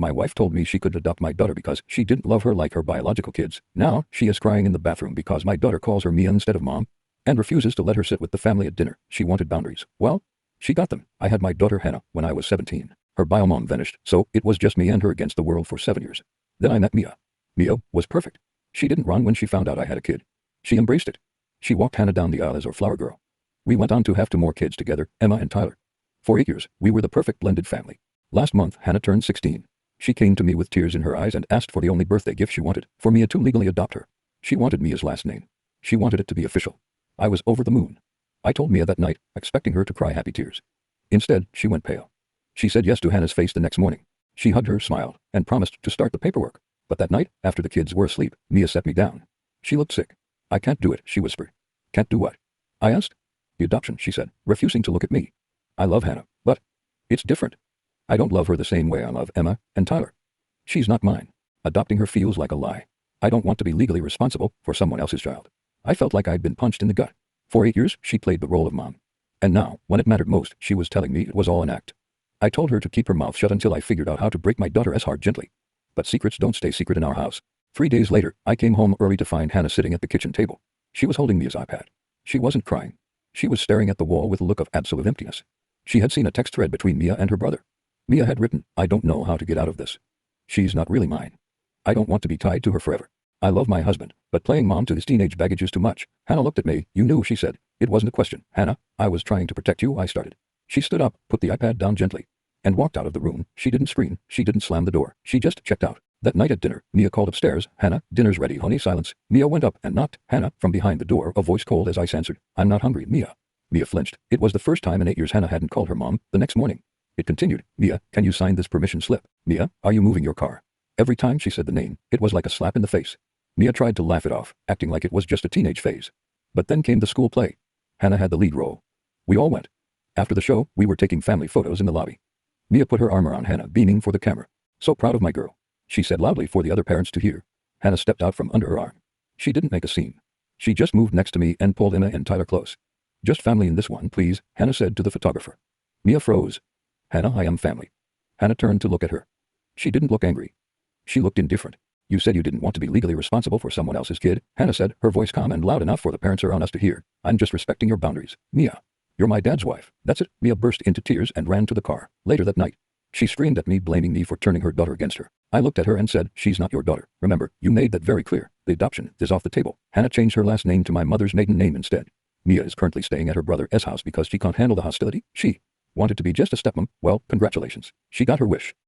My wife told me she could adopt my daughter because she didn't love her like her biological kids. Now, she is crying in the bathroom because my daughter calls her Mia instead of mom and refuses to let her sit with the family at dinner. She wanted boundaries. Well, she got them. I had my daughter Hannah when I was 17. Her bio mom vanished, so it was just me and her against the world for 7 years. Then I met Mia. Mia was perfect. She didn't run when she found out I had a kid. She embraced it. She walked Hannah down the aisle as her flower girl. We went on to have 2 more kids together, Emma and Tyler. For 8 years, we were the perfect blended family. Last month, Hannah turned 16. She came to me with tears in her eyes and asked for the only birthday gift she wanted, for Mia to legally adopt her. She wanted Mia's last name. She wanted it to be official. I was over the moon. I told Mia that night, expecting her to cry happy tears. Instead, she went pale. She said yes to Hannah's face the next morning. She hugged her, smiled, and promised to start the paperwork. But that night, after the kids were asleep, Mia sat me down. She looked sick. I can't do it, she whispered. Can't do what? I asked. The adoption, she said, refusing to look at me. I love Hannah, but it's different. I don't love her the same way I love Emma and Tyler. She's not mine. Adopting her feels like a lie. I don't want to be legally responsible for someone else's child. I felt like I'd been punched in the gut. For 8 years, she played the role of mom. And now, when it mattered most, she was telling me it was all an act. I told her to keep her mouth shut until I figured out how to break my daughter's heart gently. But secrets don't stay secret in our house. 3 days later, I came home early to find Hannah sitting at the kitchen table. She was holding Mia's iPad. She wasn't crying. She was staring at the wall with a look of absolute emptiness. She had seen a text thread between Mia and her brother. Mia had written, I don't know how to get out of this. She's not really mine. I don't want to be tied to her forever. I love my husband, but playing mom to his teenage baggage is too much. Hannah looked at me. You knew, she said. It wasn't a question. Hannah, I was trying to protect you, I started. She stood up, put the iPad down gently, and walked out of the room. She didn't scream. She didn't slam the door. She just checked out. That night at dinner, Mia called upstairs. Hannah, dinner's ready, honey. Silence. Mia went up and knocked. Hannah, from behind the door, a voice cold as ice answered. I'm not hungry, Mia. Mia flinched. It was the first time in 8 years Hannah hadn't called her mom. The next morning, it continued. Mia, can you sign this permission slip? Mia, are you moving your car? Every time she said the name, it was like a slap in the face. Mia tried to laugh it off, acting like it was just a teenage phase. But then came the school play. Hannah had the lead role. We all went. After the show, we were taking family photos in the lobby. Mia put her arm around Hannah, beaming for the camera. So proud of my girl, she said loudly for the other parents to hear. Hannah stepped out from under her arm. She didn't make a scene. She just moved next to me and pulled Emma and Tyler close. Just family in this one, please, Hannah said to the photographer. Mia froze. Hannah, I am family. Hannah turned to look at her. She didn't look angry. She looked indifferent. You said you didn't want to be legally responsible for someone else's kid, Hannah said, her voice calm and loud enough for the parents around us to hear. I'm just respecting your boundaries. Mia, you're my dad's wife. That's it. Mia burst into tears and ran to the car. Later that night, she screamed at me, blaming me for turning her daughter against her. I looked at her and said, she's not your daughter. Remember, you made that very clear. The adoption is off the table. Hannah changed her last name to my mother's maiden name instead. Mia is currently staying at her brother's house because she can't handle the hostility. She wanted to be just a stepmom. Well, congratulations. She got her wish.